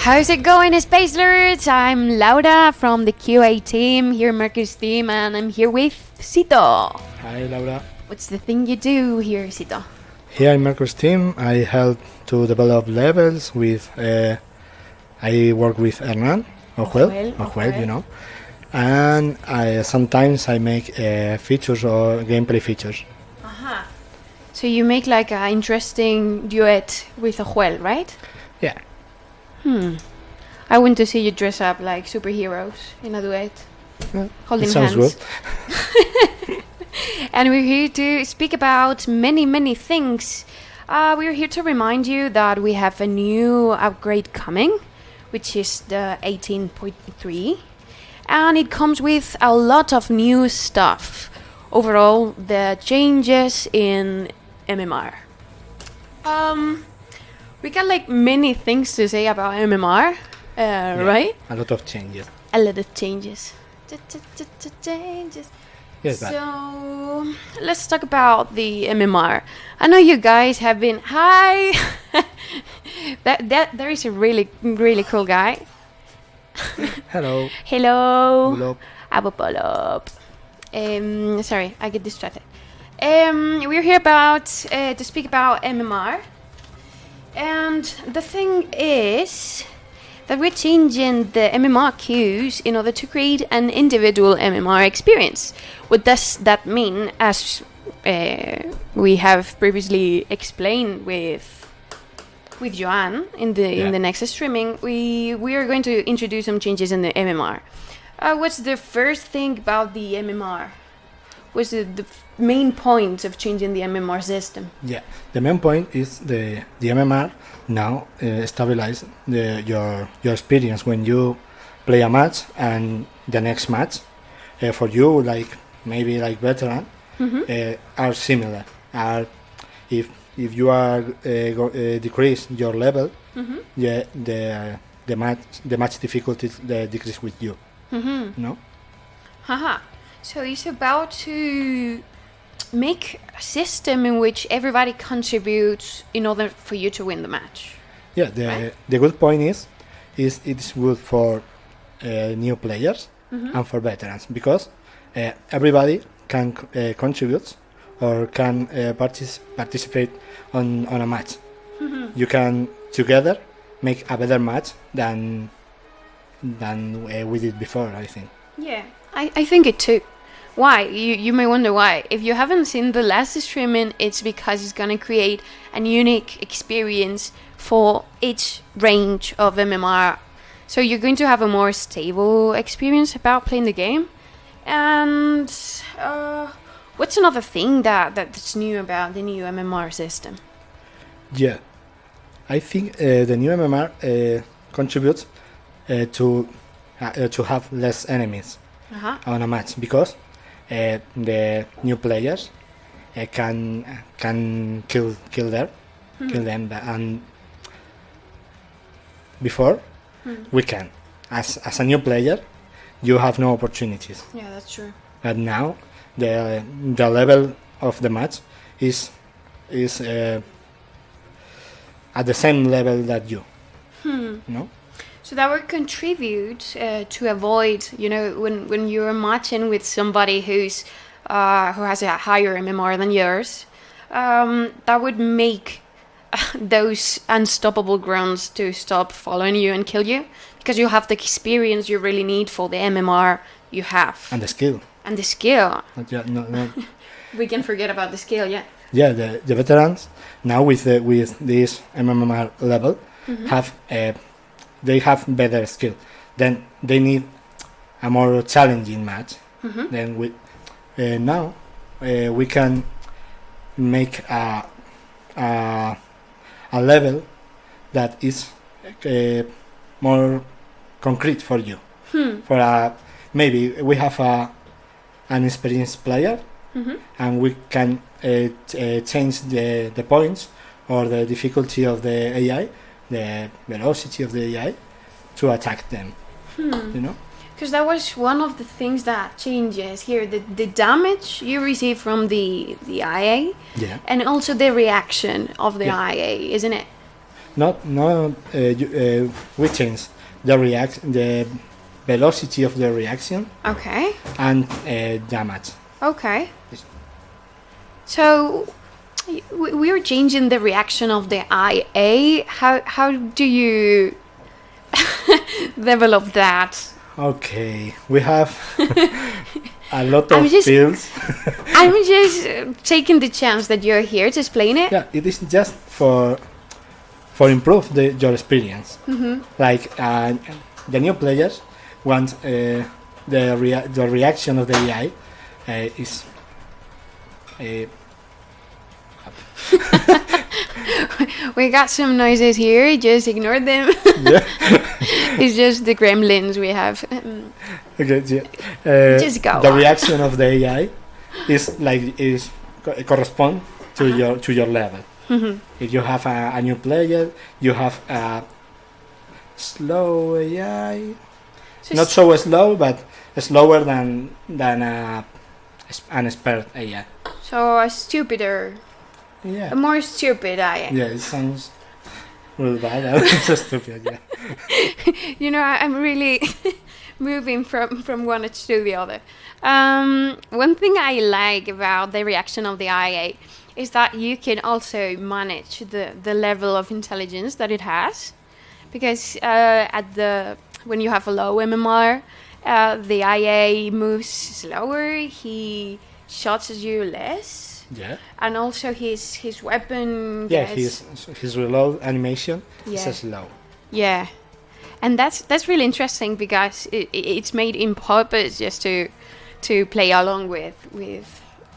How's it going, Spacelords? I'm Laura from the QA team, here Marcus team, and I'm here with Sito. Hi, Laura. What's the thing you do here, Sito? Here in Marcus team, I help to develop levels with. I work with Hernan, Ojuel, you know, and sometimes I make features or gameplay features. Uh-huh. So you make like an interesting duet with Ojuel, right? Yeah. I want to see you dress up like superheroes in a duet, holding sounds hands. good. And we're here to speak about many things. We're here to remind you that we have a new upgrade coming, which is the 18.3, and it comes with a lot of new stuff. Overall, the changes in MMR. We got like many things to say about MMR, right? A lot of changes. A lot of changes. Changes. Yes, So let's talk about the MMR. I know you guys have been hi. that there is a really cool guy. Hello. Hello. Hello. Abopolop. Sorry, I get distracted. We're here to speak about MMR. And the thing is that we're changing the MMR queues in order to create an individual MMR experience. What does that mean? As we have previously explained with Joan in the next streaming, we are going to introduce some changes in the MMR. What's the first thing about the MMR? What's the main point of changing the MMR system? Yeah, the main point is the MMR now stabilize your experience when you play a match and the next match for you maybe veteran are similar. If you are decrease your level, the match difficulty decrease with you. No. Haha. So it's about to make a system in which everybody contributes in order for you to win the match. Yeah, the good point is it's good for new players and for veterans because everybody can contribute or can participate on a match. You can together make a better match than we did before, I think. Yeah, I think it too. Why? You may wonder why. If you haven't seen the last streaming, it's because it's going to create a unique experience for each range of MMR. So you're going to have a more stable experience about playing the game. And what's another thing that's new about the new MMR system? Yeah, I think the new MMR contributes to have less enemies on a match because the new players can kill them, and before we can. As a new player, you have no opportunities. Yeah, that's true. But now the level of the match is at the same level that you. No. So that would contribute to avoid, when you're matching with somebody who has a higher MMR than yours, that would make those unstoppable grunts to stop following you and kill you because you have the experience you really need for the MMR you have. And the skill. And the skill. No. We can forget about the skill, yeah. Yeah, the veterans now with this MMR level they have better skill. Then they need a more challenging match. Then now we can make a level that is more concrete for you. For maybe we have an experienced player, and we can change the points or the difficulty of the AI, the velocity of the AI, to attack them. Because that was one of the things that changes here, the damage you receive from the IA, Yeah. and also the reaction of the IA, isn't it? We change the velocity of the reaction Okay. and damage. Okay. So we are changing the reaction of the IA. How do you develop that? Okay, we have a lot I'm of just- fields. I'm just taking the chance that you're here to explain it. Yeah, it is just for improve your experience. Like the new players want the reaction of the AI is We got some noises here. Just ignore them. yeah. It's just the gremlins we have. Okay, yeah. Just go The on. reaction of the AI is correspond to your level. If you have a new player, you have a slow AI, So not so slow, but slower than an expert AI. So a stupider, Yeah, a more stupid IA. yeah, it sounds really bad. It's so stupid. Yeah, You know, I'm really moving from one edge to the other. One thing I like about the reaction of the IA is that you can also manage the level of intelligence that it has, because when you have a low MMR, the IA moves slower. He shots at you less, yeah, and also his weapon. yeah. Gets, His reload animation Yeah. is slow. Yeah, and that's really interesting because it's made in purpose just to play along with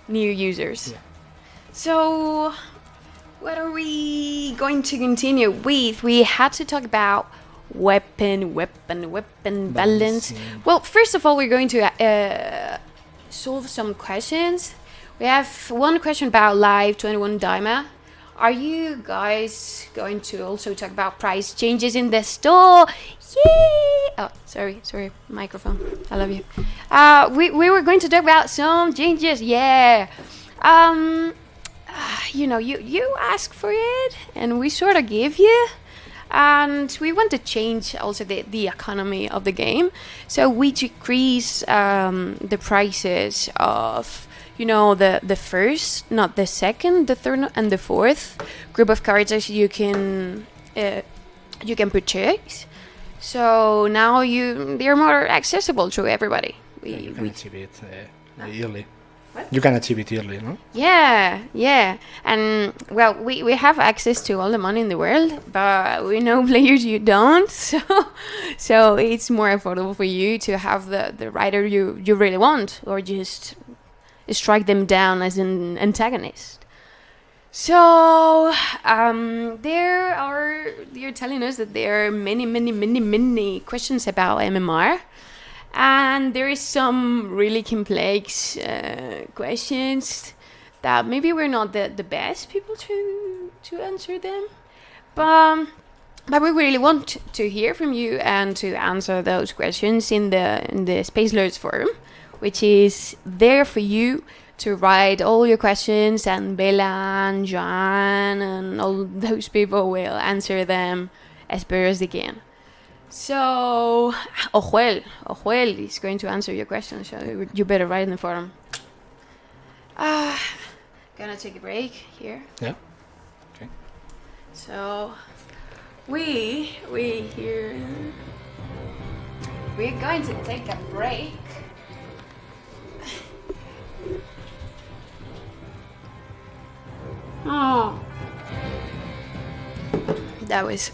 new users. Yeah. So, what are we going to continue with? We had to talk about weapon balance. Balancing. Well, first of all, we're going to solve some questions. We have one question about Live 21 Daima. Are you guys going to also talk about price changes in the store? Yay! Oh, sorry, microphone. I love you. We were going to talk about some changes. Yeah. You know, you asked for it, and we sort of give you. And we want to change also the economy of the game. So we decrease the prices of, you know, the first, not the second, the third, and the fourth group of cards that you can purchase. So now they're more accessible to everybody. Yeah, you can achieve it yearly. What? You can achieve it yearly, no? Yeah. And well, we have access to all the money in the world, but we know players you don't. So it's more affordable for you to have the rider you really want, or just strike them down as an antagonist. So you're telling us that there are many questions about MMR. And there is some really complex questions that maybe we're not the best people to answer them, but we really want to hear from you and to answer those questions in the Spacelords forum, which is there for you to write all your questions, and Bella and Joan and all those people will answer them as best as they can. So, Ojuel is going to answer your question, so you better write in the forum. Gonna take a break here. Yeah. Okay. So, we're going to take a break. Oh, that was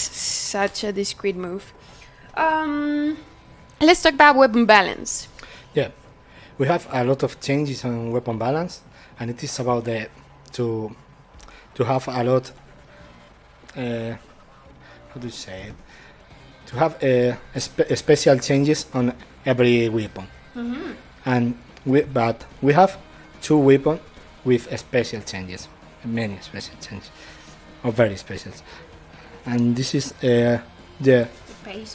such a discreet move. Let's talk about weapon balance. Yeah, we have a lot of changes on weapon balance, and it is about to have a lot. How do you say it? To have special changes on every weapon, and we have 2 weapons with special changes, many special changes, or very special. And this is the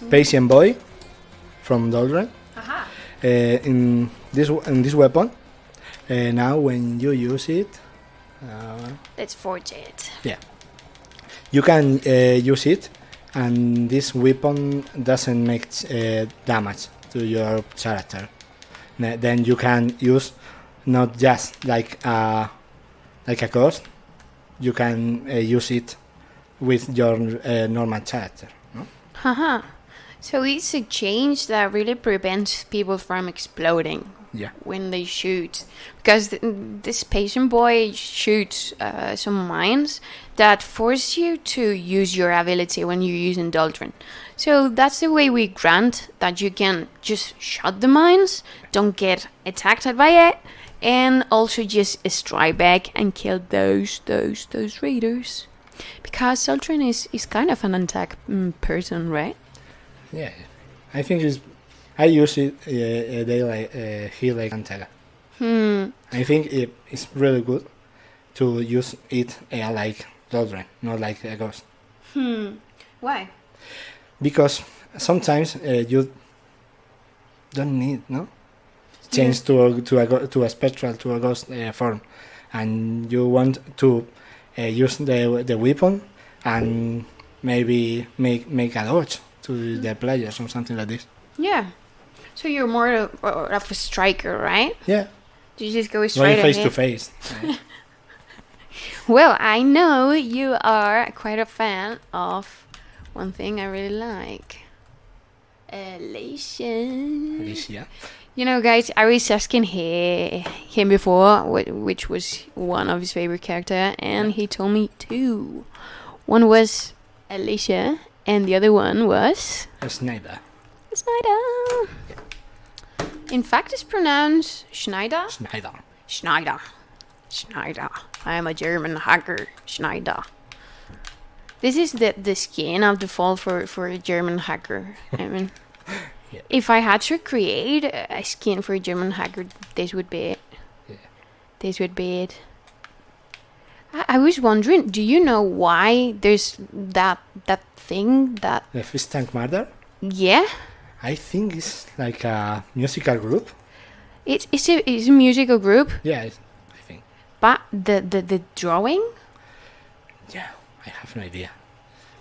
Patient Boy from Doldren. Aha. In this weapon, now when you use it, Let's forge it. yeah. you can use it, and this weapon doesn't make damage to your character. Then you can use not just like a ghost. You can use it with your normal character. No? Haha. So it's a change that really prevents people from exploding Yeah. when they shoot. Because this patient boy shoots some mines that force you to use your ability when you use Indulgent. So that's the way we grant that you can just shot the mines, don't get attacked by it, and also just strike back and kill those raiders. Because Sultran is kind of an attack person, right? Yeah, I think I use it daily here like Antaga. I think it's really good to use it like Doldren, not like a ghost. Why? Because sometimes you don't need change to a spectral to a ghost form, and you want to use the weapon and maybe make a dodge to the players or something like this. Yeah. So you're more of a striker, right? Yeah. You just go straight Going face ahead. to face. Well, I know you are quite a fan of one thing I really like. Elation. Alicia. You know, guys, I was asking him before which was one of his favorite character, and he told me two. One was Alicia, and the other one was Snyder. Schneider. In fact, it's pronounced Schneider. Snyder. Schneider. Schneider. I am a German hacker. Schneider. This is the skin of default for a German hacker. I mean, Yeah. if I had to create a skin for a German hacker, this would be it. Yeah. This would be it. I was wondering, do you know why there's that thing that... The Fish Tank Murder? Yeah? I think it's like a musical group. It's a musical group, Yeah, I think. but the drawing? Yeah, I have no idea.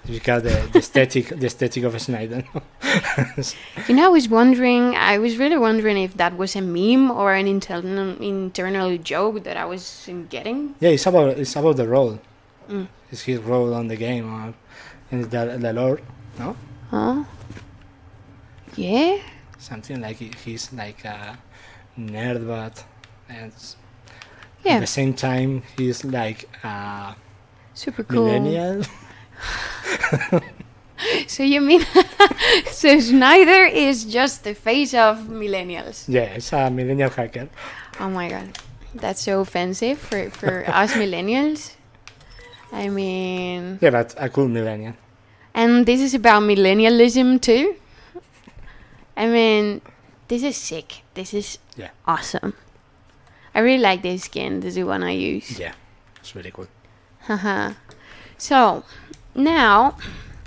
Because the aesthetic of Snyder. You know, I was really wondering if that was a meme or an internal joke that I was getting. Yeah, it's about the role. Mm. It's his role on the game, and the lore, no? Huh? Yeah? Something like he's like a nerd, but at Yeah. the same time he's like a Super cool. millennial. So you mean... so Schneider is just the face of millennials. Yeah, it's a millennial hacker. Oh my god. That's so offensive for us millennials. I mean... Yeah, but a cool millennial. And this is about millennialism too. I mean, this is sick. This is Yeah. awesome. I really like this skin. This is the one I use. Yeah, it's really cool. Haha. So now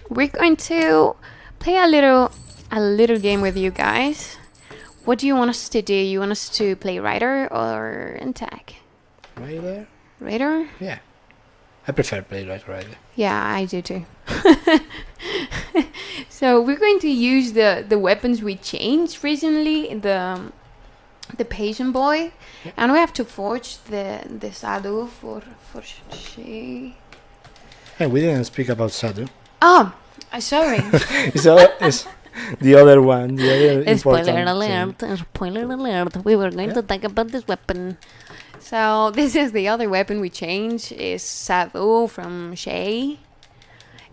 we're going to play a little game with you guys. What do you want us to do? You want us to play Rider or Attack? Right there? Rider? Yeah. I prefer play right. Yeah, I do too. So we're going to use the weapons we changed recently, the patient boy, and we have to forge the Sadu for she. Hey, we didn't speak about Sadu. Oh, sorry. It's the other one, the other important Spoiler thing. alert! Spoiler alert! We were going to talk about this weapon. So this is the other weapon we changed. Is Sadu from Shay.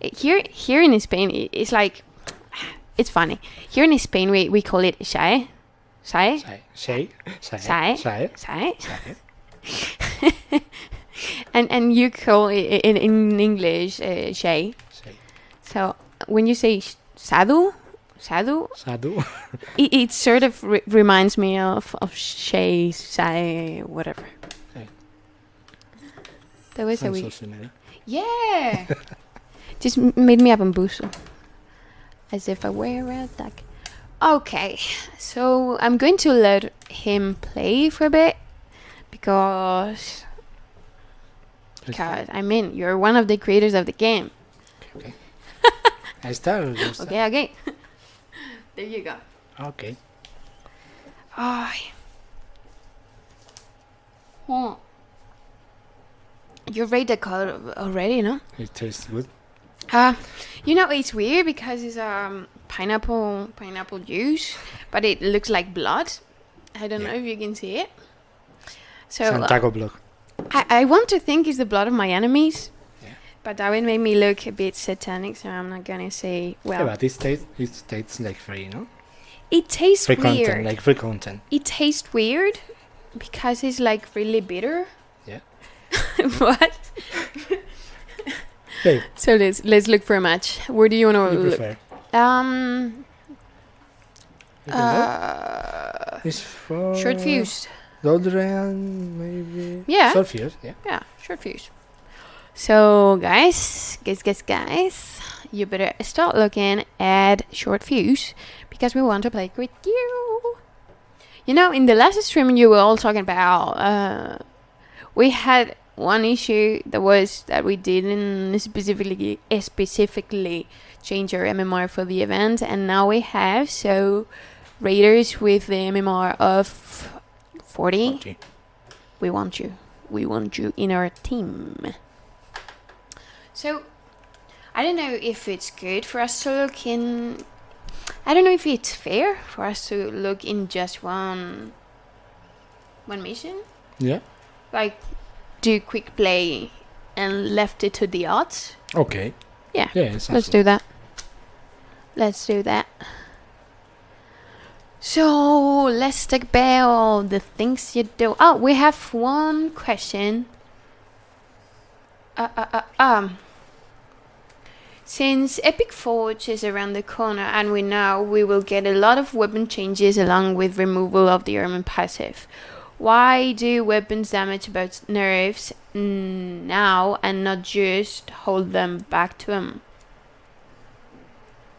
Here in Spain, it's like, it's funny. Here in Spain, we call it Shay. Shay. Shay. And you call it in English Shay. So when you say Sadu, it sort of reminds me of Shay, Say, whatever. Okay. That was a Sounds so weird. similar. Yeah. Just made me up and boost. As if I were a duck. Okay, so I'm going to let him play for a bit because I mean, you're one of the creators of the game. Okay. I start. Or you start? Okay. There you go. Okay. Ay. You rate the color already, no? It tastes good. It's weird because it's pineapple juice, but it looks like blood. I don't know if you can see it. So Santiago blood. I want to think it's the blood of my enemies. Yeah. But that would make me look a bit satanic, so I'm not gonna say well. Yeah, but it tastes like free, no? It tastes Free weird. content, like free content. It tastes weird because it's like really bitter. Yeah. What? Hey, So let's look for a match. Where do you want what to do you look? prefer? You can look? It's for Short fuse. Dodrian, maybe. Yeah. Short fuse, yeah. Yeah, short fuse. So guys, you better start looking at short fuse because we want to play with you. In the last stream you were all talking about we had one issue that we didn't specifically change our MMR for the event, and now we have raiders with the MMR of 40. We want you in our team. So I don't know if it's good for us to look in. I don't know if it's fair for us to look in just one mission. Yeah. Like do quick play and left it to the odds. Okay. Yeah. Yeah, Let's do that. So let's talk about the things you do. Oh, we have one question. Since Epic Forge is around the corner and we know we will get a lot of weapon changes along with removal of the armor passive, why do weapons damage both nerfs now and not just hold them back to them?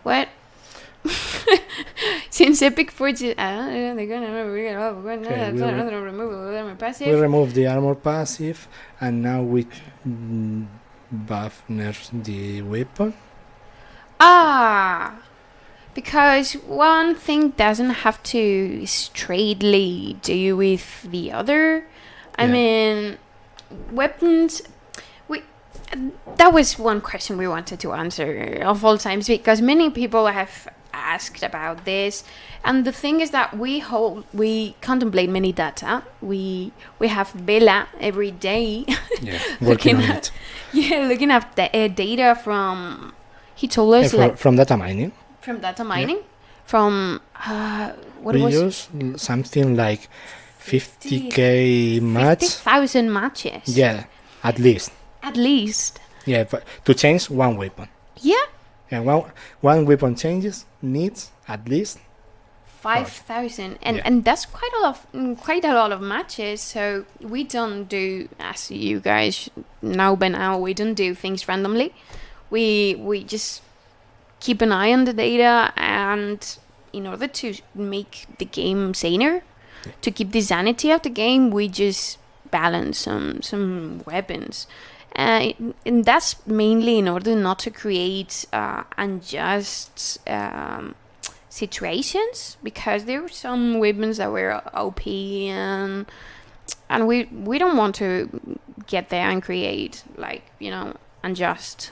What? Since Epic Forge is... they're gonna remove the armor passive. We remove the armor passive and now we buff nerf the weapon. Because one thing doesn't have to straightly do with the other. I mean, weapons... that was one question we wanted to answer of all times because many people have asked about this, and the thing is that we contemplate many data. We have Bella every day. Yeah, working on it. Yeah, looking at the data from. He told us from data mining. From data mining, from we use something like 50k match. 50,000 matches. Yeah, at least. At least. Yeah, but to change one weapon. Yeah. And one weapon changes needs at least 5,000, and that's quite a lot of matches. So we don't do, as you guys know by now, we don't do things randomly. We just keep an eye on the data, and in order to make the game saner, to keep the sanity of the game, we just balance some weapons. And that's mainly in order not to create unjust situations, because there were some weapons that were OP, and we don't want to get there and create unjust.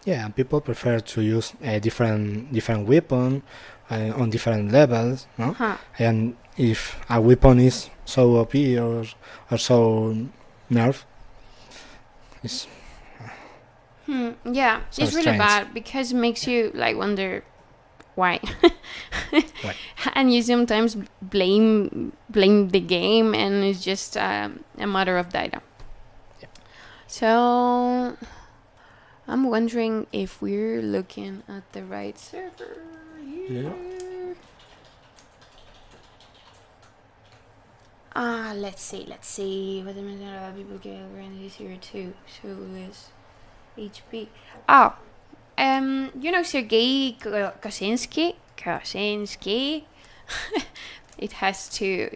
Yeah, people prefer to use a different weapon on different levels, no? And if a weapon is so OP or so nerf, it's yeah, so it's really strange. bad because it makes you wonder why. Why? And you sometimes blame the game, and it's just a matter of data. Yeah. So I'm wondering if we're looking at the right server here. Yeah. Let's see. What the other people get around this here too. So this HP. Sergei Kosinski. It has to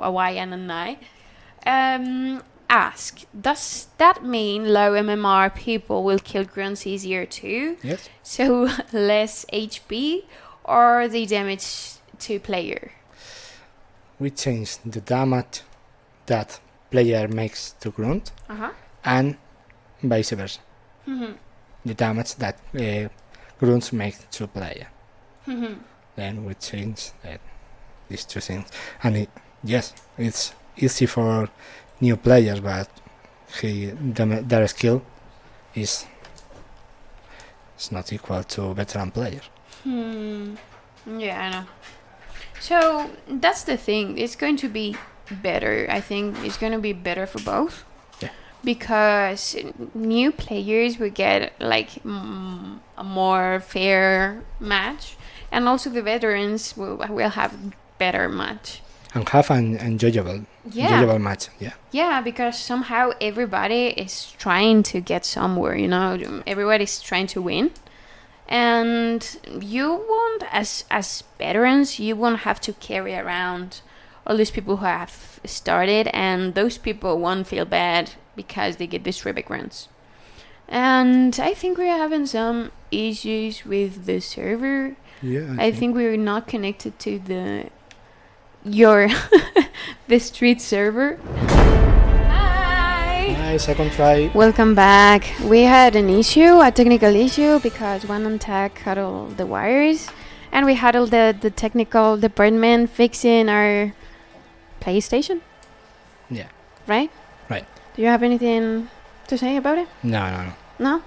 a Y and an I. ask, does that mean low MMR people will kill grunts easier too? Yes. So less HP, or the damage to player? We change the damage that player makes to grunt Uh-huh. and vice versa. Mm-hmm. The damage that grunts make to player. Mm-hmm. Then we change these two things. And yes, it's easy for new players, but their skill is not equal to veteran players. Yeah, I know. So that's the thing. It's going to be better. I think it's going to be better for both. Yeah. Because new players will get like a more fair match, and also the veterans will have better match. And have an enjoyable match. Yeah. Yeah, because somehow everybody is trying to get somewhere, you know. Everybody's trying to win. And you won't, as veterans, you won't have to carry around all these people who have started, and those people won't feel bad because they get these terrific runs. And I think we're having some issues with the server. Yeah. I think we're not connected to the street server. Hi, second try. Welcome back. We had a technical issue, because one on tech had all the wires, and we had all the technical department fixing our PlayStation. Yeah. Right? Right. Do you have anything to say about it? No. No? No.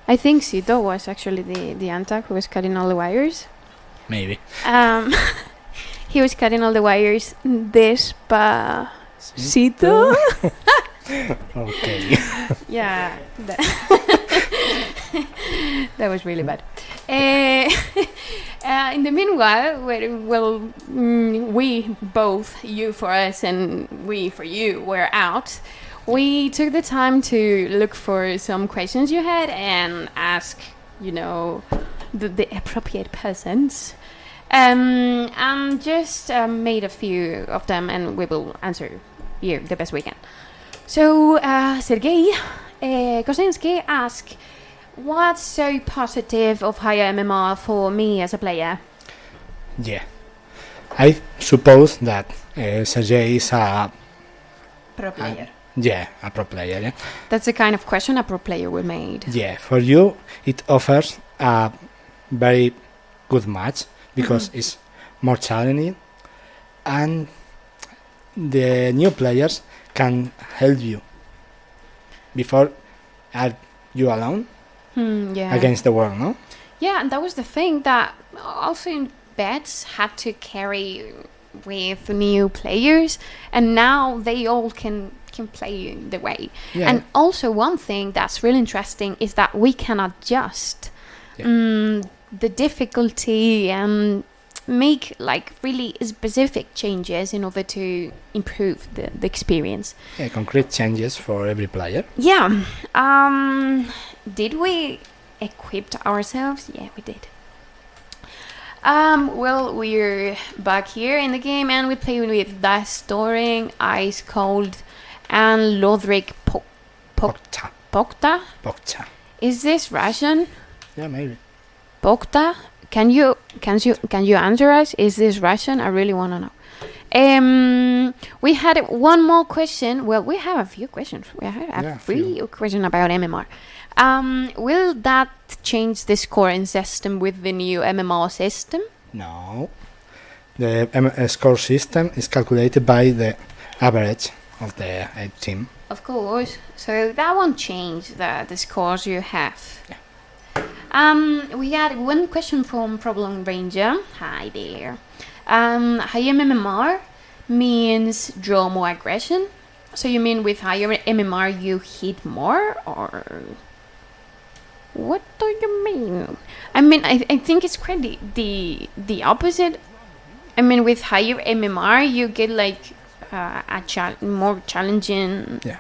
I think Sito was actually the Antag who was cutting all the wires. Maybe. He was cutting all the wires despacito. Okay. Yeah. That was really bad. In the meanwhile, we both, you for us and we for you, were out. We took the time to look for some questions you had and ask, the appropriate persons. And just made a few of them, and we will answer you the best we can. So, Sergei Kosinski asked, what's so positive of higher MMR for me as a player? Yeah. I suppose that Sergei is a Pro player. A pro player. Yeah. That's the kind of question a pro player would make. Yeah, for you, it offers a very good match because it's more challenging, and the new players can help you. Before, are you alone against the world, no? Yeah, and that was the thing that also in bets had to carry with new players, and now they all can play the way. Yeah. And also one thing that's really interesting is that we can adjust the difficulty and make like really specific changes in order to improve the experience. Yeah, concrete changes for every player. Yeah. Did we equip ourselves? Yeah, we did. Well, we're back here in the game, and we play with Dice Storing, Ice Cold, and Lodric Pokta. Pokta. Is this Russian? Yeah, maybe. Pokta? Can you answer us? Is this Russian? I really want to know. We had one more question. Well, we have a few questions. We have a few questions about MMR. Will that change the scoring system with the new MMR system? No. The score system is calculated by the average of the team. Of course. So that won't change the scores you have. Yeah. We had one question from Problem Ranger. Hi there. Higher MMR means draw more aggression. So you mean with higher MMR you hit more, or what do you mean? I mean, I think it's quite the opposite. I mean, with higher MMR you get like more challenging. Yeah.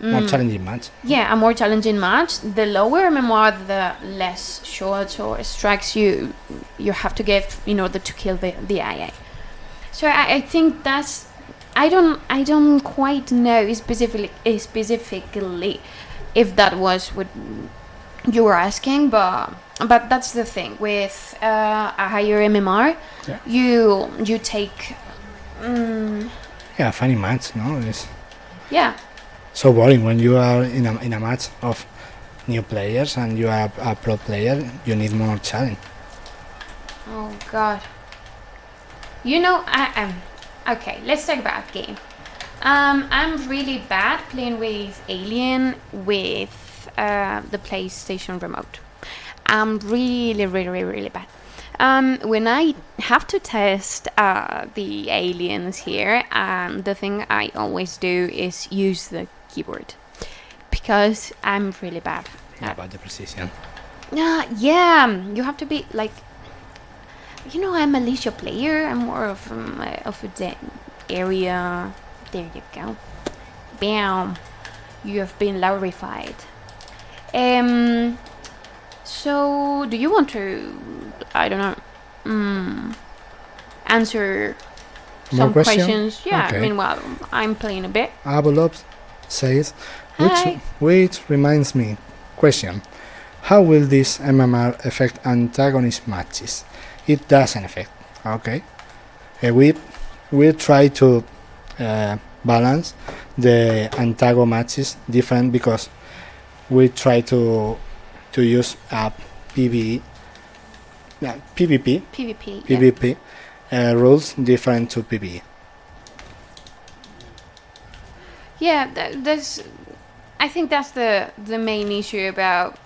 More challenging match. Yeah, a more challenging match. The lower MMR, the less shots or strikes you have to get in order to kill the IA. So I think that's I don't quite know specifically if that was what you were asking, but that's the thing with a higher MMR. Yeah. You take Yeah, funny match, no? It's yeah. so boring when you are in a match of new players and you are a pro player. You need more challenge. Oh God. You know, okay, let's talk about game. I'm really bad playing with Alien with the PlayStation remote. I'm really, really, really, really bad. When I have to test the aliens here, the thing I always do is use the keyboard because I'm really bad. About the precision. Yeah, you have to be like, I'm a leisure player. I'm more of a area. There you go. Bam. You have been Laurified. So, do you want to, I don't know, answer More some question? questions? Yeah, Okay. meanwhile, I'm playing a bit. Abolov says, Hi. which reminds me, question, how will this MMR affect antagonist matches? It doesn't affect, okay? We try to balance the antago matches different because we try to use a PvP, PvP. Yeah. PvP rules different to PvE. Yeah, I think that's the main issue about.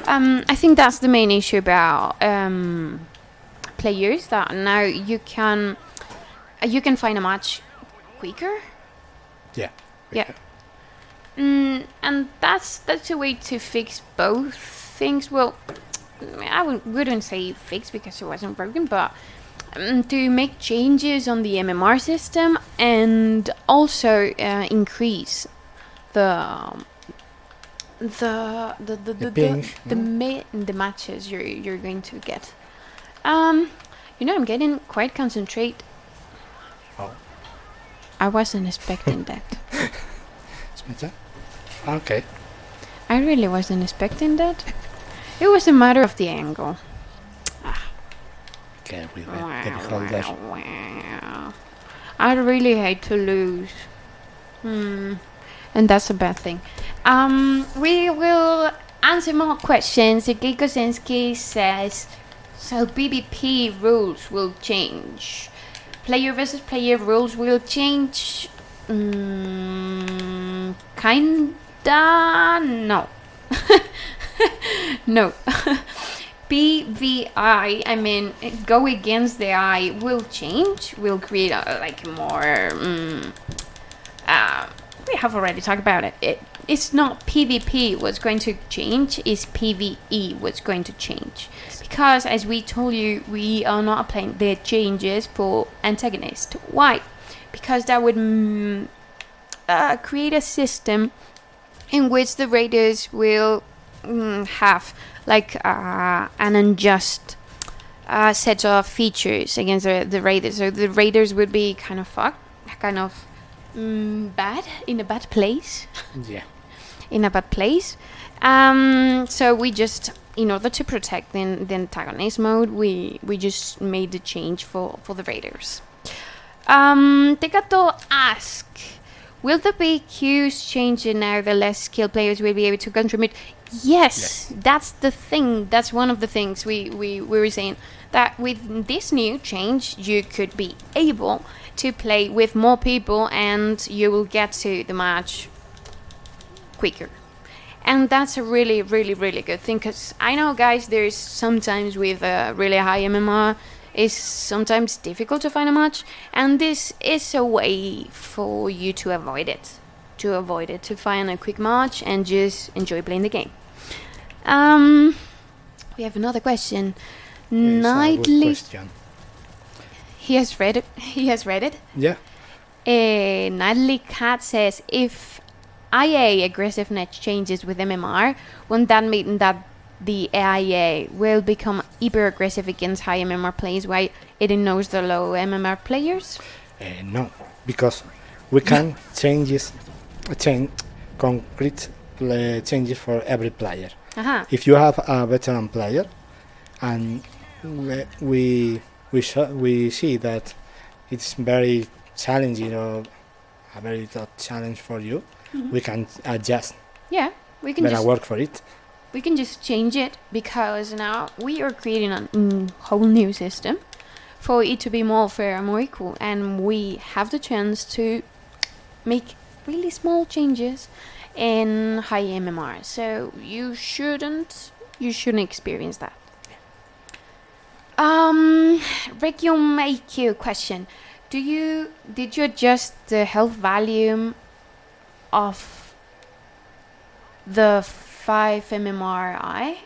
I think that's the main issue about players, that now you can find a match quicker. Yeah. Yeah. And that's a way to fix both things. Well, I wouldn't say fix because it wasn't broken, but to make changes on the MMR system and also increase the ping, the matches you're going to get. I'm getting quite concentrate. Oh. I wasn't expecting that. Okay. I really wasn't expecting that. It was a matter of the angle. Okay, we get hold of. Wow. I really hate to lose. And that's a bad thing. We will answer more questions. Sergei Kosinski says, so PvP rules will change. Player versus player rules will change. Kinda no. No. PVI, I mean, go against the eye will change. Will create more. We have already talked about it. It's not PvP what's going to change. It's PvE what's going to change. Because as we told you, we are not applying the changes for antagonist. Why? Because that would create a system in which the raiders will have an unjust set of features against the raiders. So the raiders would be kind of fucked, kind of bad, in a bad place. Yeah. In a bad place. So we just, in order to protect the antagonist mode, we just made the change for the raiders. Tecato ask, will the BQs change now the less skilled players will be able to contribute? Yes, that's the thing. That's one of the things we were saying, that with this new change, you could be able to play with more people and you will get to the match quicker. And that's a really, really, really good thing, because I know, guys, there's sometimes with a really high MMR, it's sometimes difficult to find a match, and this is a way for you to avoid it. To find a quick match and just enjoy playing the game. We have another question. Nightly. Question. He has read it. Yeah. Nightly Cat says, if IA aggressiveness changes with MMR, won't that mean that the IA will become hyper aggressive against high MMR players while it ignores the low MMR players? No, because we can change concrete changes for every player. Uh-huh. If you have a veteran player, and we see that it's very challenging or a very tough challenge for you, we can adjust. Yeah, we can Better just work for it. we can just change it, because now we are creating a whole new system for it to be more fair and more equal, and we have the chance to make really small changes in high MMR. So you shouldn't experience that. Regium AQ question: did you adjust the health value of the 5 MMRI?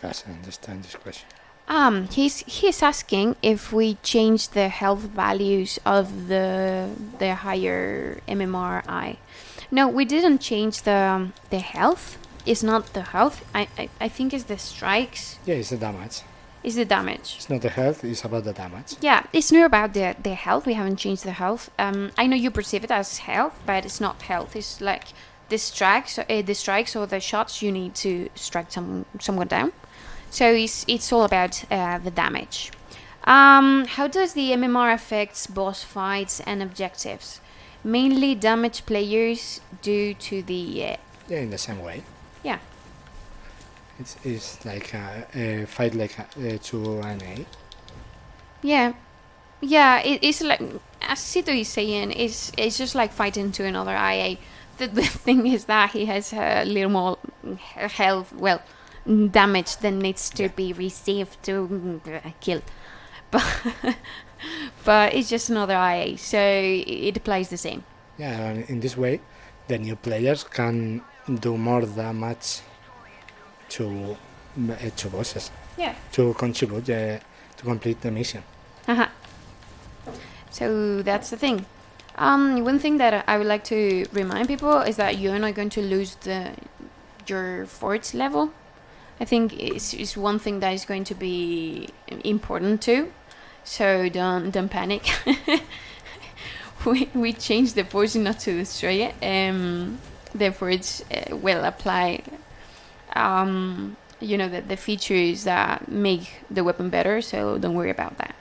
I understand this question. He's asking if we change the health values of the higher MMRI. No, we didn't change the health. It's not the health. I think it's the strikes. Yeah, it's the damage. It's the damage. It's not the health, it's about the damage. Yeah, it's not about the health. We haven't changed the health. I know you perceive it as health, but it's not health. It's like the strikes or the shots you need to strike someone down. So it's all about the damage. How does the MMR affects boss fights and objectives? Mainly damage players due to the... Yeah, in the same way. Yeah. It's like a fight like to an A. Yeah. Yeah, it's like, as Sito is saying, it's just like fighting to another IA. The thing is that he has a little more health, damage than needs to be received to kill. But it's just another IA, so it applies the same. Yeah, and in this way, the new players can do more damage to bosses. Yeah. To contribute to complete the mission. Uh-huh. So that's the thing. One thing that I would like to remind people is that you're not going to lose your force level. I think it's one thing that is going to be important too. So don't panic. we changed the force not to destroy it. Therefore, it's will apply. The features that make the weapon better. So don't worry about that.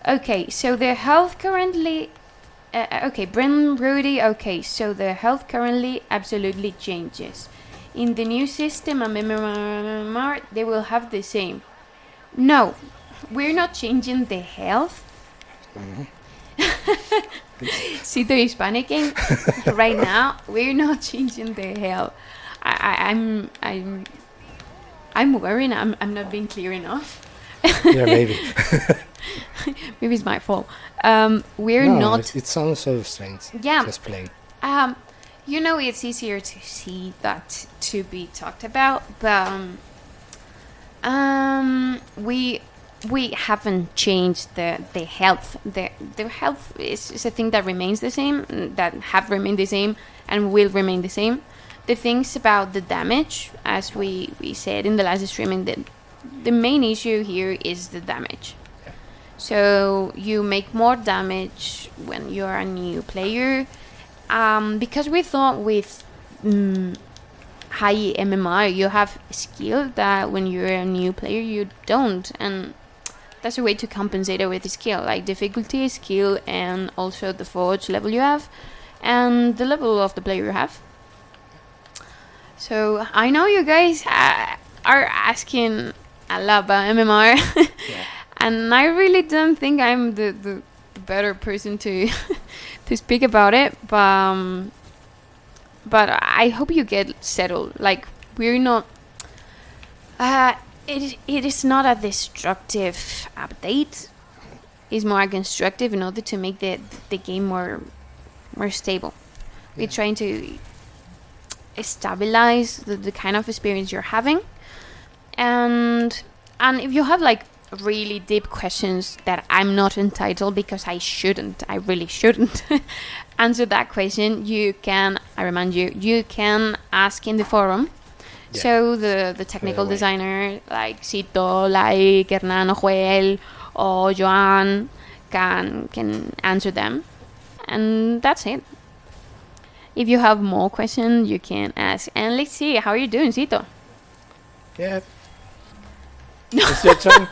Okay, so the health currently. Bren Rudy. Okay, so the health currently absolutely changes. In the new system, MMR, they will have the same. No, we're not changing the health. Sito is panicking right now. We're not changing the health. I'm worrying. I'm not being clear enough. Yeah, maybe. Maybe it's my fault. We're not. It sounds so strange. Yeah. To explain. It's easier to see that to be talked about, but we haven't changed the health. The health is a thing that remains the same, that have remained the same, and will remain the same. The things about the damage, as we said in the last streaming, the main issue here is the damage. Yeah. So you make more damage when you're a new player. Because we thought with high MMR you have skill that when you're a new player you don't, and that's a way to compensate it with the skill, like difficulty, skill, and also the forge level you have and the level of the player you have. So I know you guys are asking a lot about MMR. Yeah. And I really don't think I'm the better person to to speak about it, but I hope you get settled. Like, we're not it is not a destructive update. It's more constructive in order to make the game more stable. Yeah. We're trying to stabilize the kind of experience you're having, and if you have like really deep questions that I'm not entitled, because I really shouldn't answer that question, I remind you, you can ask in the forum. Yeah. So the technical way. designer like Cito, like Hernan or Joel or Joan can answer them, and that's it. If you have more questions, you can ask. And let's see, how are you doing, Cito? Yeah. It's your turn.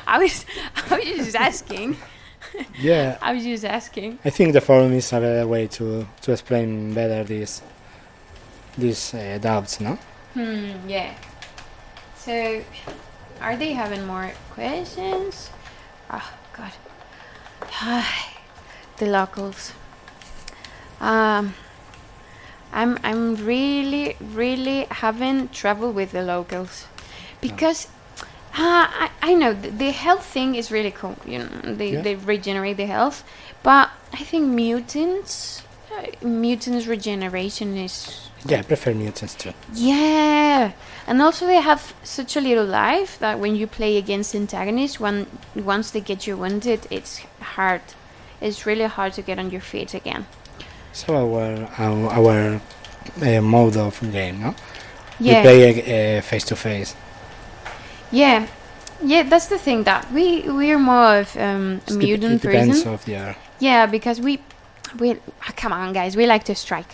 I was just asking. Yeah. I was just asking. I think the forum is a better way to explain better these doubts, no? Yeah. So, are they having more questions? Oh God. The locals. I'm really having trouble with the locals because I know the health thing is really cool. You know, they regenerate the health, but I think mutants regeneration is. Yeah, I prefer mutants too. Yeah, and also they have such a little life that when you play against antagonists, once they get you wounded, it's hard. It's really hard to get on your feet again. So our mode of game, no? Yeah. We play face to face. Yeah, that's the thing that we're more of a mutant It depends person. of your. Yeah, because we come on guys, we like to strike.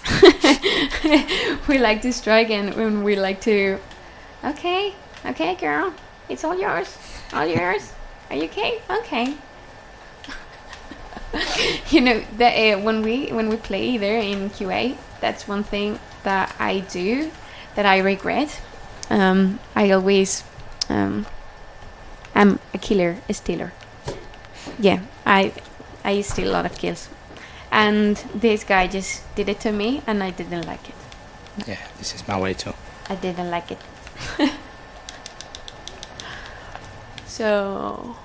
We like to strike, and we like to. Okay, girl, it's all yours. Are you okay? Okay. You know that when we play there in QA, that's one thing that I do that I regret. I always I'm a killer, a stealer. Yeah, I steal a lot of kills, and this guy just did it to me, and I didn't like it. Yeah, this is my way too. I didn't like it. So,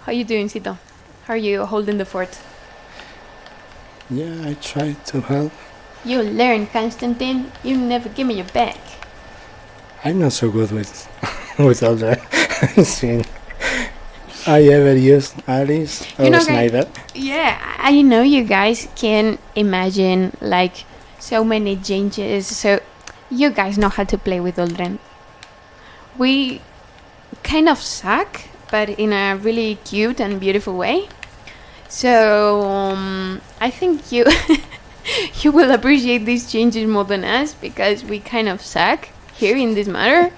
how you doing, Cito? How are you holding the fort? Yeah, I try to help. You learn, Constantine. You never give me your back. I'm not so good with all the scene. I ever used Alice or Snyder. Yeah, I know you guys can imagine like so many changes. So you guys know how to play with Uldren. We kind of suck, but in a really cute and beautiful way. So I think you you will appreciate these changes more than us because we kind of suck here in this matter.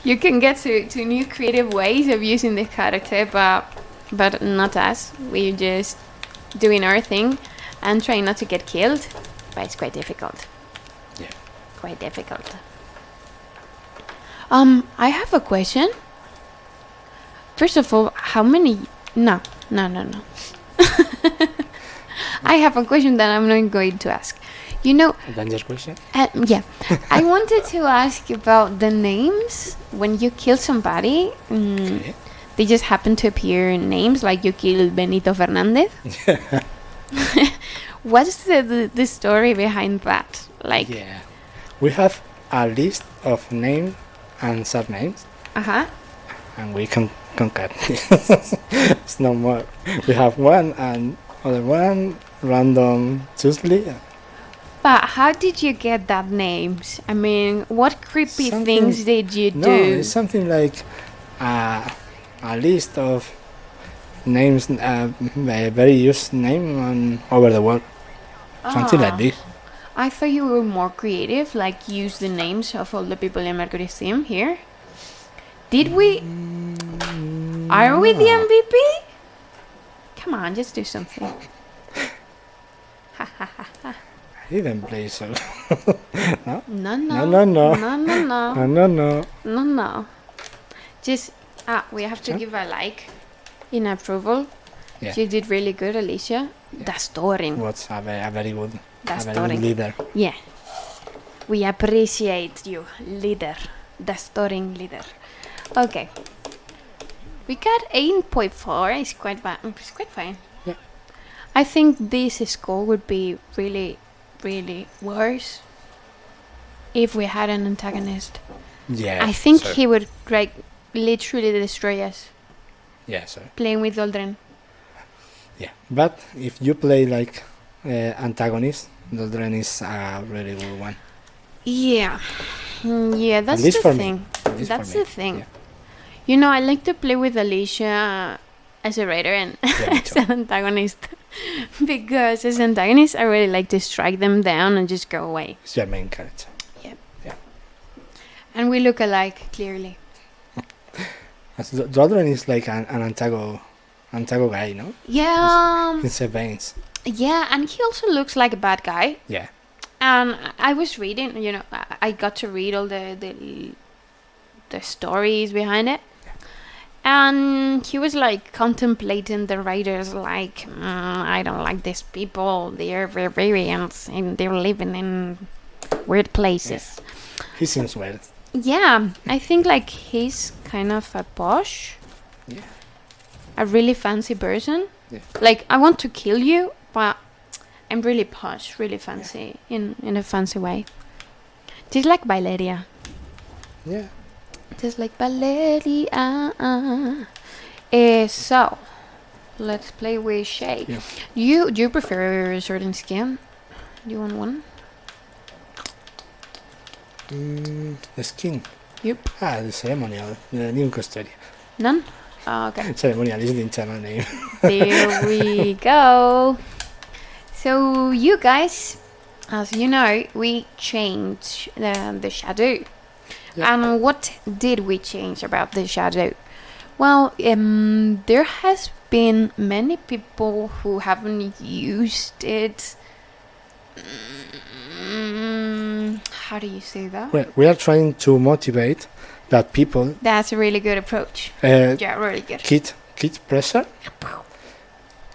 You can get to new creative ways of using the character, but not us. We're just doing our thing and trying not to get killed, but it's quite difficult. Yeah. Quite difficult. I have a question. First of all, how many... No. I have a question that I'm not going to ask. You know... A dangerous question? Yeah. I wanted to ask about the names. When you kill somebody, Okay. they just happen to appear in names, like you killed Benito Fernandez. What's the story behind that? Like... Yeah. We have a list of names and surnames, Uh-huh. and we can cut. It's no more. We have one and other one, random choosely. But how did you get that names? I mean, what creepy Something- things did you No, do? it's something like a list of names, a very used name over the world. Something like this. I thought you were more creative, like use the names of all the people in Mercury's team here. Did we? Are we the MVP? Come on, just do something. I didn't play so. No. No. No. Just we have to give a like in approval. Yeah. You did really good, Alicia. Yeah. That's storing. What's a very good, That's a very good leader. Yeah. We appreciate you, leader. The storing leader. Okay. We got 8.4. It's quite fine. Yeah. I think this score would be really, really worse if we had an antagonist. Yeah. I think sir. he would like literally destroy us Yeah, sir. playing with Aldrin. Yeah. But if you play like antagonist, Doldren is a really good one. Yeah. Yeah, that's least the for me. thing. At least for That's me. the thing. Yeah. You know, I like to play with Alicia as a writer and Yeah, me as too. an antagonist. Because as antagonist, I really like to strike them down and just go away. It's your main character. And we look alike, clearly. The other one is like an antago guy, no? Yeah. In veins. Yeah, and he also looks like a bad guy. Yeah. And I was reading, you know, I got to read all the stories behind it. And he was like contemplating the writers, like, I don't like these people. They are barbarians and they're living in weird places. He seems weird. Yeah, I think like he's kind of a posh, Yeah. a really fancy person. Yeah. Like, I want to kill you, but I'm really posh, really fancy, in a fancy way. Just like Valeria. Yeah. Just like Valeria. So, let's play with Shay. Yeah. Do you prefer a certain skin? Do you want one? The skin. Yep. The ceremonial. New custody. None? Okay. Ceremonial is the internal name. There we go. So, you guys, as you know, we changed the shadow. Yeah. And what did we change about the shadow? Well, there has been many people who haven't used it. How do you say that? Well, we are trying to motivate that people That's a really good approach. Yeah, really good. kid pressure.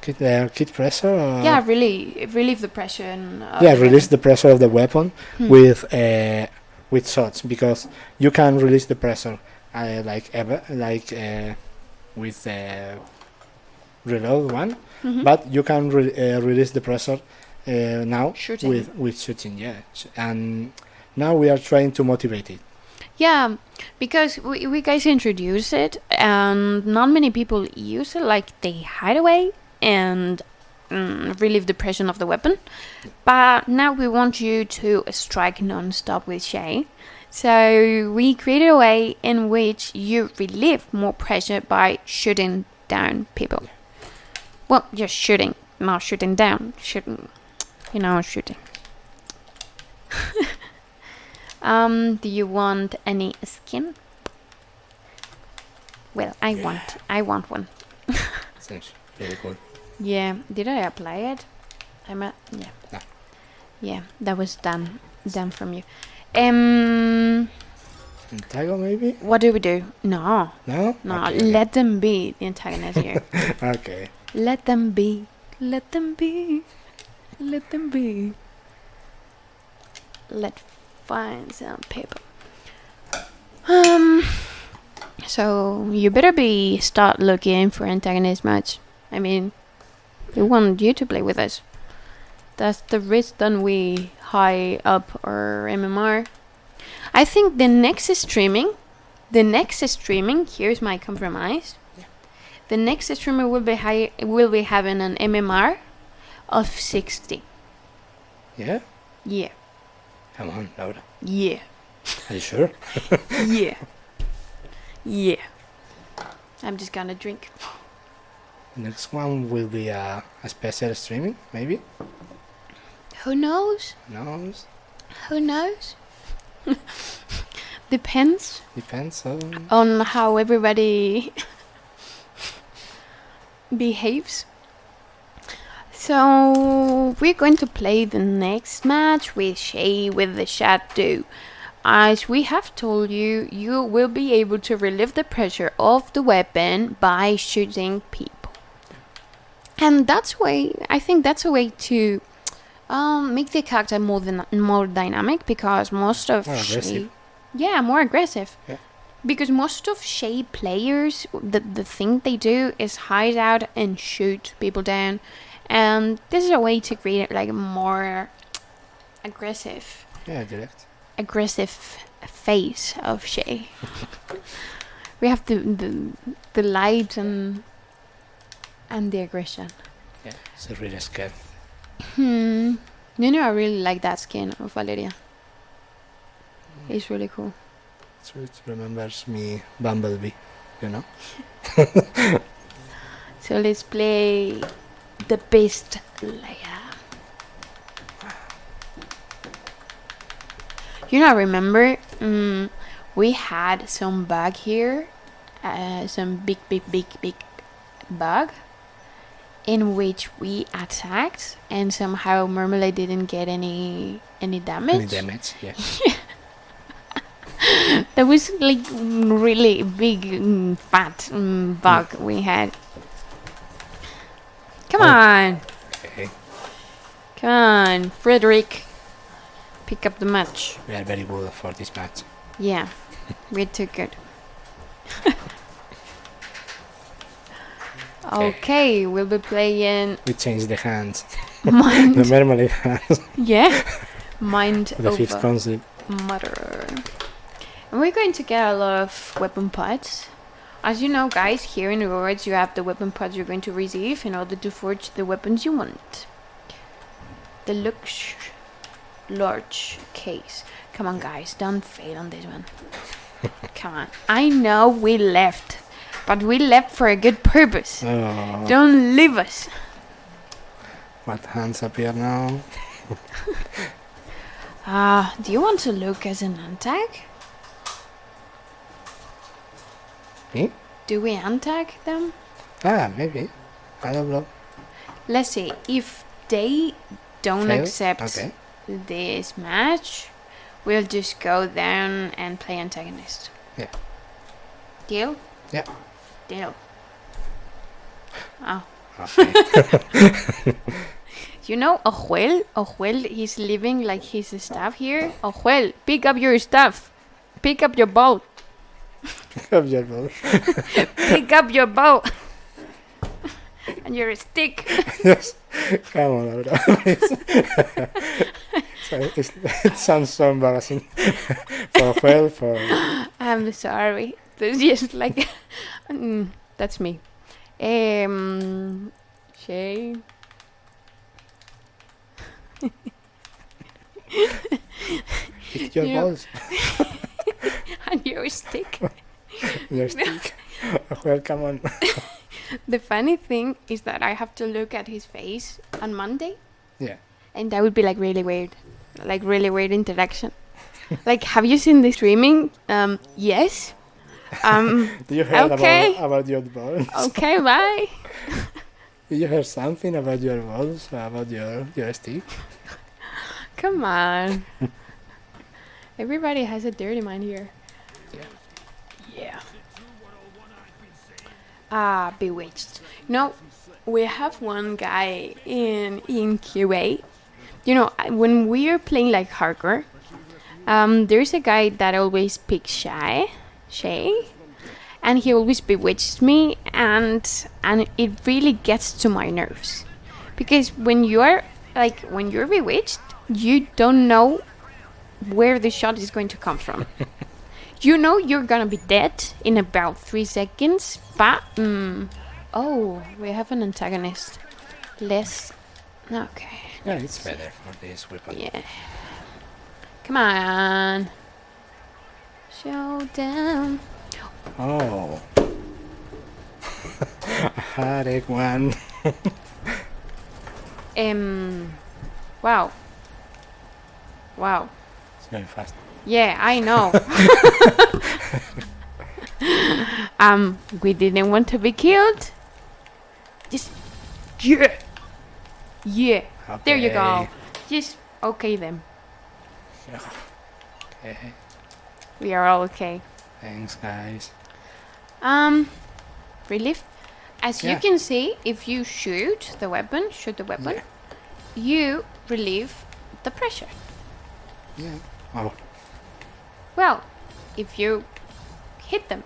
Kid pressure. Yeah, really relieve the pressure. And, Release the pressure of the weapon with shots, because you can release the pressure with the reload one, but you can release the pressure now shooting. with shooting. Yeah, and now we are trying to motivate it. Yeah, because we guys introduce it, and not many people use it. Like, they hide away and relieve the pressure of the weapon. But now we want you to strike non-stop with Shay. So we created a way in which you relieve more pressure by shooting down people. Well, just shooting, not shooting down. Shooting, shooting. Do you want any skin? Well, I want one. Seems very cool. Yeah, did I apply it? Yeah. No. Yeah, that was done from you. Antago maybe? What do we do? No. No? Okay. Let them be the antagonist here. Okay. Let them be. Let them be. Let them be. Let's find some people. So you better start looking for antagonist match. I mean, we want you to play with us. That's the reason we high up our MMR. I think the next streaming, here's my compromise. Yeah. The next streamer will be having an MMR of 60. Yeah? Yeah. Come on, Laura. Yeah. Are you sure? Yeah. Yeah. I'm just gonna drink. Next one will be a special streaming, maybe? Who knows? No? Who knows? Depends Depends on... on how everybody behaves. So we're going to play the next match with Shay with the Shadow. As we have told you, you will be able to relieve the pressure of the weapon by shooting people. And I think that's a way to make the character more dynamic, because most of More aggressive. more aggressive. Yeah. Because most of Shay players, the thing they do is hide out and shoot people down, and this is a way to create like a more aggressive face of Shay. We have the light and the aggression. Yeah, it's really scary. I really like that skin of Valeria. It's really cool. So it remembers me Bumblebee, you know? So let's play the best layer. You know, I remember we had some bug here, some big bug, in which we attacked, and somehow Marmalade didn't get any damage. Any damage, yeah. That was like really big, fat bug we had. Come on, Okay. come on, Frederick, pick up the match. We are very good for this match. Yeah, we're too good. Okay, we'll be playing We changed the hands. Mind. The Marmalade hands. Yeah, Mind The fifth over concept. Matter. And we're going to get a lot of weapon pods. As you know, guys, here in rewards you have the weapon pods you're going to receive in order to forge the weapons you want. The large case. Come on, guys, don't fail on this one. Come on. I know we left, but we left for a good purpose. Oh, Don't leave us. what hands appear now? Do you want to look as an untag? Me? Do we untag them? Maybe. I don't know. Let's see. If they don't Fail? accept Okay. this match, we'll just go down and play antagonist. Yeah. Deal? Yeah. Deal. Oh. Okay. You know, Ojuel, he's living like his stuff here. Ojuel, pick up your stuff. Pick up your boat. Observable. Pick up your boat. And your stick. Yes. Come on, Laura. Please. So it sounds so embarrassing. for I'm sorry. There's just like... that's me. Shay. Pick your Yeah. balls. And your stick. Your stick. Well, come on. The funny thing is that I have to look at his face on Monday, Yeah. and that would be like really weird. Like really weird interaction. Like, have you seen the streaming? Yes. Do you heard Okay. about your balls? Okay, bye. Did you hear something about your balls? About your stick? Come on. Everybody has a dirty mind here. Yeah. Bewitched. No, we have one guy in QA. You know, when we are playing like hardcore, there's a guy that always picks Shay, and he always bewitches me, and it really gets to my nerves, because when you're bewitched, you don't know where the shot is going to come from. You know you're gonna be dead in about 3 seconds, but oh, we have an antagonist. Okay. Yeah, it's better for this weapon. Yeah. Come on. Showdown. Oh. I had it one. Wow. Wow. It's going fast. Yeah, I know. We didn't want to be killed. Just yeah. Okay. There you go. Just okay then. Okay. We are all okay. Thanks, guys. Relief. As you Yeah. can see, if you shoot the weapon, Yeah. you relieve the pressure. Yeah. Oh. Well, if you hit them.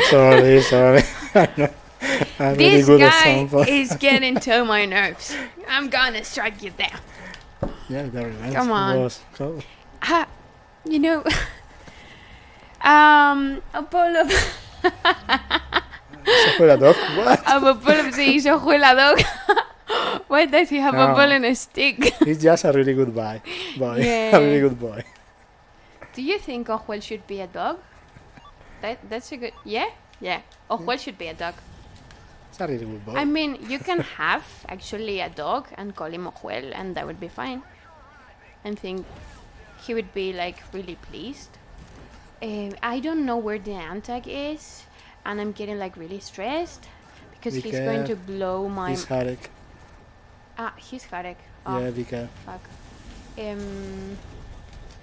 Sorry. I'm really This good at guy example. is getting to my nerves. I'm gonna strike you down. Yeah, the revenge Come on. was cool. You know, Apollo. Soy la dog. What? Apollo se hizo juela dog. Why does he have a No. ball and a stick? He's just a really good boy. Yeah. A really good boy. Do you think Ojuel should be a dog? That's a good... Yeah? Yeah. Ojuel should be a dog. It's a really good boy. I mean, you can have actually a dog and call him Ojuel, and that would be fine. I think he would be like really pleased. I don't know where the antag is, and I'm getting like really stressed because he's going to blow my... He's Harek. He's Harek. Oh, Yeah, be careful. fuck.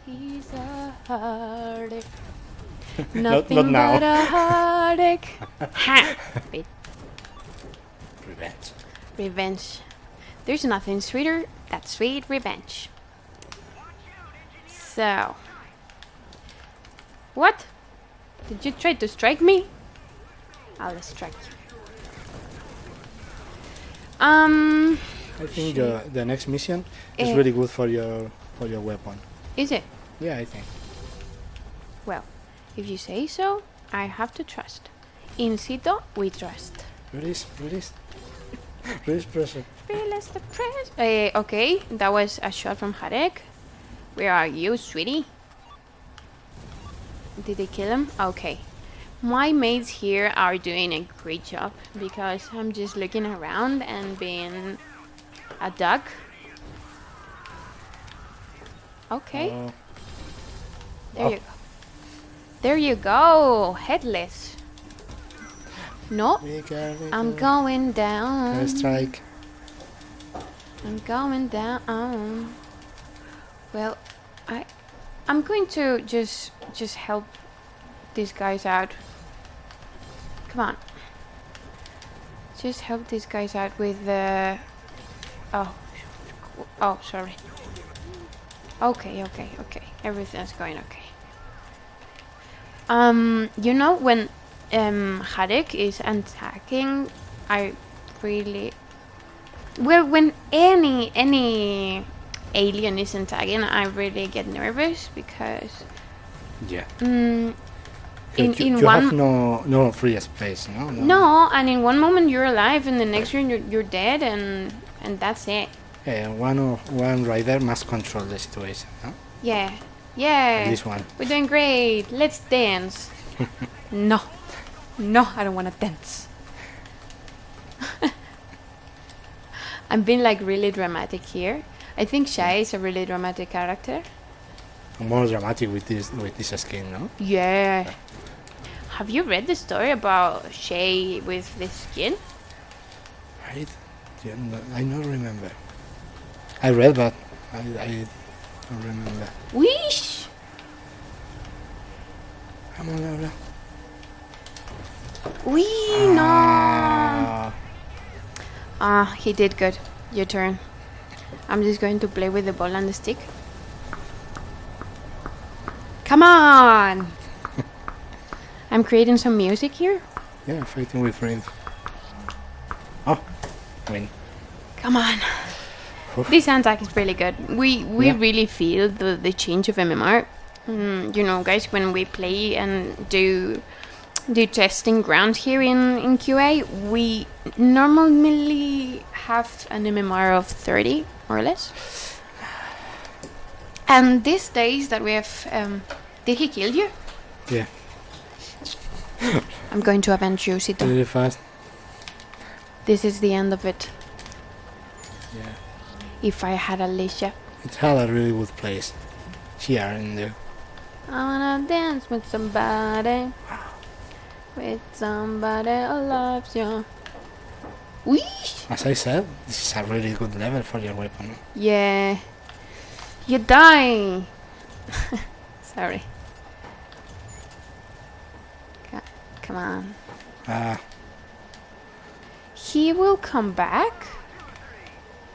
He's a heartache. Nothing not but now. a heartache. Ha! Wait. Revenge. Revenge. There's nothing sweeter than sweet revenge. So. What? Did you try to strike me? I'll strike you. I think the next mission is really good for your weapon. Is it? Yeah, I think. Well, if you say so, I have to trust. In Sito, we trust. Release pressure. Release the press. Okay, that was a shot from Harek. Where are you, sweetie? Did they kill him? Okay. My mates here are doing a great job because I'm just looking around and being a duck. Okay. There you go. There you go. Headless. No. I'm going down. Strike. I'm going down. Well, I'm going to just help these guys out. Come on. Just help these guys out with the... Oh, sorry. Okay. Everything's going okay. You know, when Harek is attacking, I really... Well, when any alien is attacking, I really get nervous because... Yeah. You have no free space, no? No, and in one moment you're alive, and the next you're dead, and that's it. One rider must control the situation, no? Yeah. At least one. We're doing great. Let's dance. No, I don't want to dance. I'm being like really dramatic here. I think Shai is a really dramatic character. More dramatic with this skin, no? Yeah. Have you read the story about Shay with this skin? Right? Yeah, no, I don't remember. I read, but I don't remember. Wish! Come on, Laura. No! He did good. Your turn. I'm just going to play with the ball and the stick. Come on! I'm creating some music here. Yeah, fighting with friends. Oh, win. Come on. This attack is really good. We really feel the change of MMR. You know, guys, when we play and do testing ground here in QA, we normally have an MMR of 30 more or less. And these days that we have, did he kill you? Yeah. I'm going to avenge you, Sito. Really fast. This is the end of it. Yeah. If I had Alicia. It had a really good place here in there. I wanna dance with somebody. With somebody who loves you. Whee! As I said, this is a really good level for your weapon. Yeah. You die. Sorry. Come on. He will come back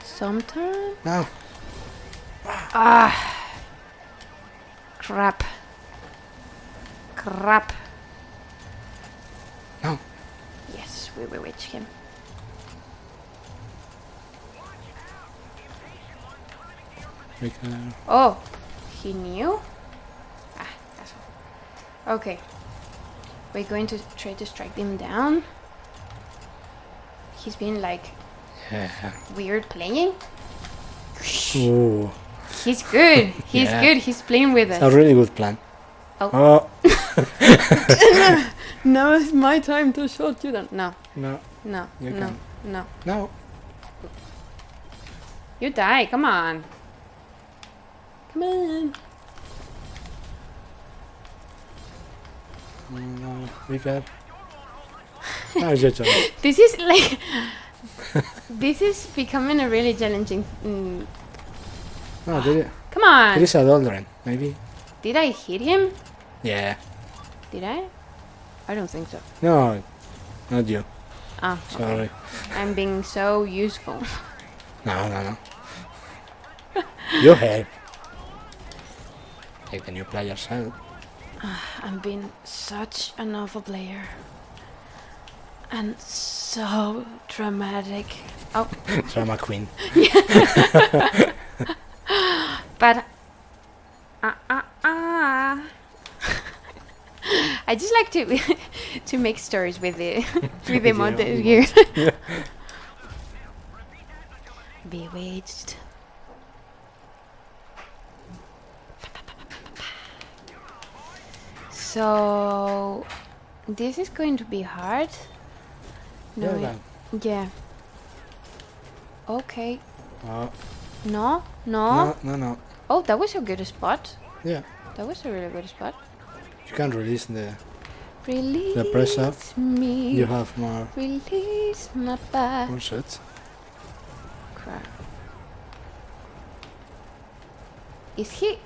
sometime. No. Crap. No. Yes, we will reach him. Oh, he knew? That's all. Okay. We're going to try to strike him down. He's been like weird playing. Ooh. He's good. He's good. He's playing with us. It's a really good plan. Oh, Now it's my time to shoot you down. No, no, no, You no, can. no. no. You die, come on. Come on. No, we got. Now it's your turn. This is like... this is becoming a really challenging... No, there come on. is a Doldren, maybe. Did I hit him? Yeah. Did I? I don't think so. No, not you. Ah, Sorry. I'm being so useful. No. You help. Take the new player's help. I'm being such an awful player. And so dramatic. Oh, Drama queen. but... I just like to to make stories with the with the mod here. Bewitched. So this is going to be hard. No, Yeah, yeah. Okay. Oh, No, no. no. Oh, that was a good spot. Yeah, That was a really good spot. you can release the. Release The press up. me. You have more Release my back. shots. Crap. Is he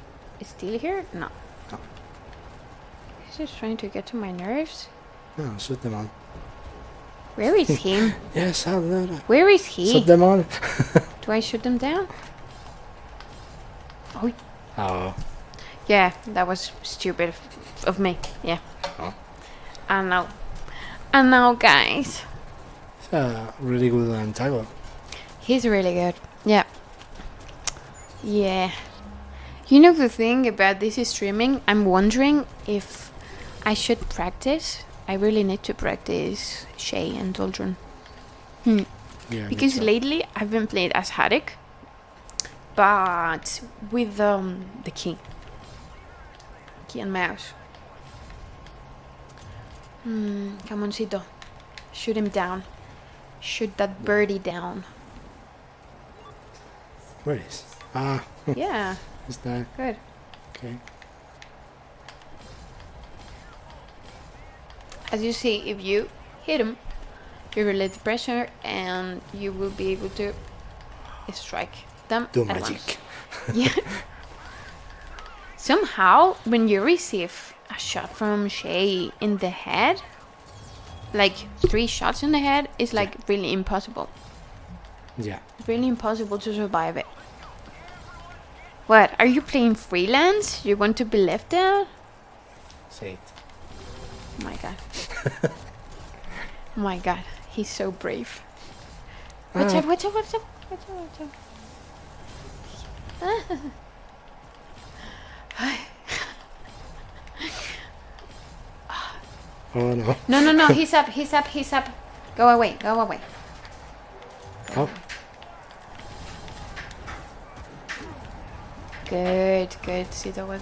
still here? No. No. He's just trying to get to my nerves. No, shoot them all. Where is he? Yes, I'll do that. Where is he? Shoot them all. Do I shoot them down? Oh, Oh, yeah, that was stupid of me. Yeah. Oh. I know. I know, guys. it's a really good antagonist. He's really good. Yeah. Yeah. You know the thing about this streaming, I'm wondering if I should practice. I really need to practice Shay and Doldrun. Yeah, me Because too. lately I've been playing as Haddock, but with the key. Key and mouse. Come on, Cito. Shoot him down. Shoot that birdie down. Where is? Ah, Yeah, is that good. okay? As you see, if you hit him, you release the pressure and you will be able to strike them Do at magic. once. Yeah. Somehow, when you receive a shot from Shay in the head, like 3 shots in the head, is like really impossible. Yeah. Really impossible to survive it. What? Are you playing freelance? You want to be left out? Say it. Oh my god. Oh my god. He's so brave. Watch out, watch out, watch out, watch out, watch out. Oh no. No, no, no, he's up, he's up, he's up. Go away, go away. Oh. Good, good. See that was.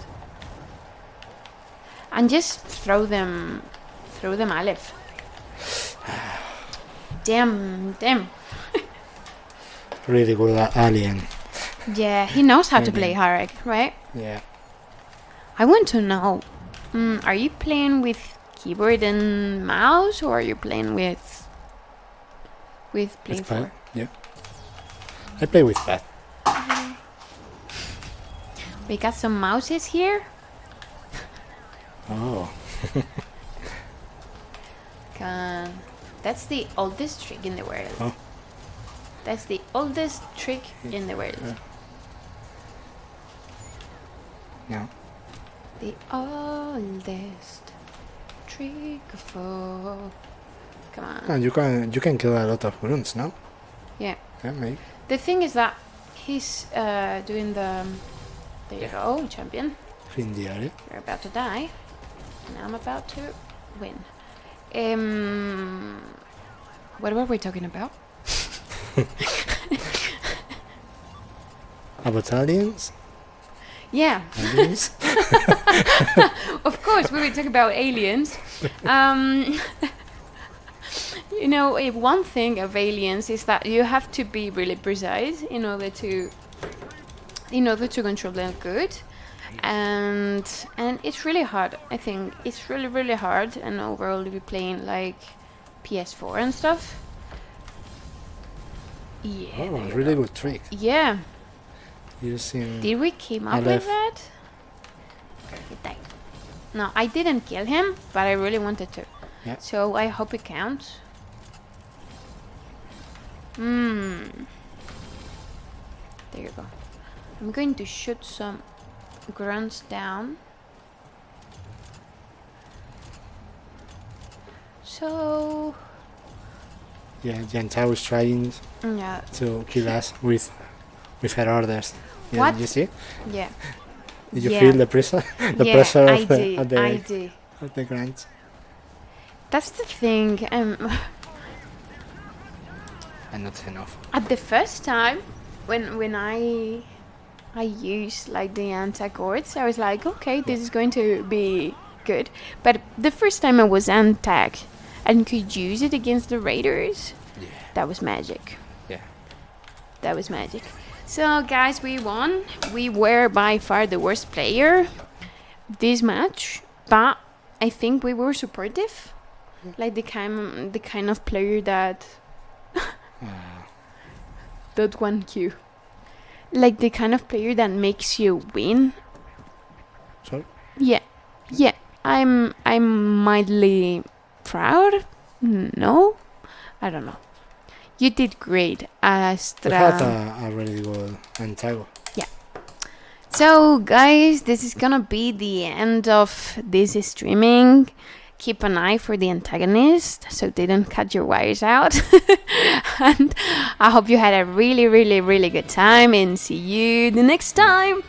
And just throw them Aleph. Damn, damn. Really good alien. Yeah, he knows how to Maybe. play Harek, right? Yeah. I want to know. Are you playing with keyboard and mouse, or are you playing with Play With 4? pad. Yeah. I play with that. We got some mouses here. Oh. That's the oldest trick in the world. Oh. That's the oldest trick in the world. No. The oldest trick of all. Come on. And you can kill a lot of runes, no? Yeah. Yeah, maybe. The thing is that he's doing the. There you Yeah. go, champion. In the area. You're about to die, and I'm about to win. What were we talking about? About aliens? Yeah. Aliens? Of course, we will talk about aliens. You know, one thing of aliens is that you have to be really precise in order to control them good, and it's really hard. I think it's really hard, and overall, to be playing like PS4 and stuff. Yeah. Oh, really good trick. Yeah. Using. Did we came up I with left. that? He died. No, I didn't kill him, but I really wanted to. Yeah. So I hope it counts. There you go. I'm going to shoot some grunts down. So Yeah, Jantao is trying yeah, to kill us with her orders. Yeah, What? Did you see? yeah, Did you Yeah. feel the pressure? The yeah. pressure I of the, did. of the, I did. of the grants. That's the thing. And not enough. At the first time, when I used like the anti-chords, I was like, okay, this is going to be good. But the first time I was anti and could use it against the raiders, Yeah. that was magic. Yeah. That was magic. So guys, we won. We were by far the worst player this match, but I think we were supportive, like the kind of player that that one Q, like the kind of player that makes you win. Sorry? Yeah, yeah. I'm mildly proud. No, I don't know. You did great, We had Astra. a really good Antago. So, guys, this is gonna be the end of this streaming. Keep an eye for the antagonist so they don't cut your wires out. And I hope you had a really good time, and see you the next time.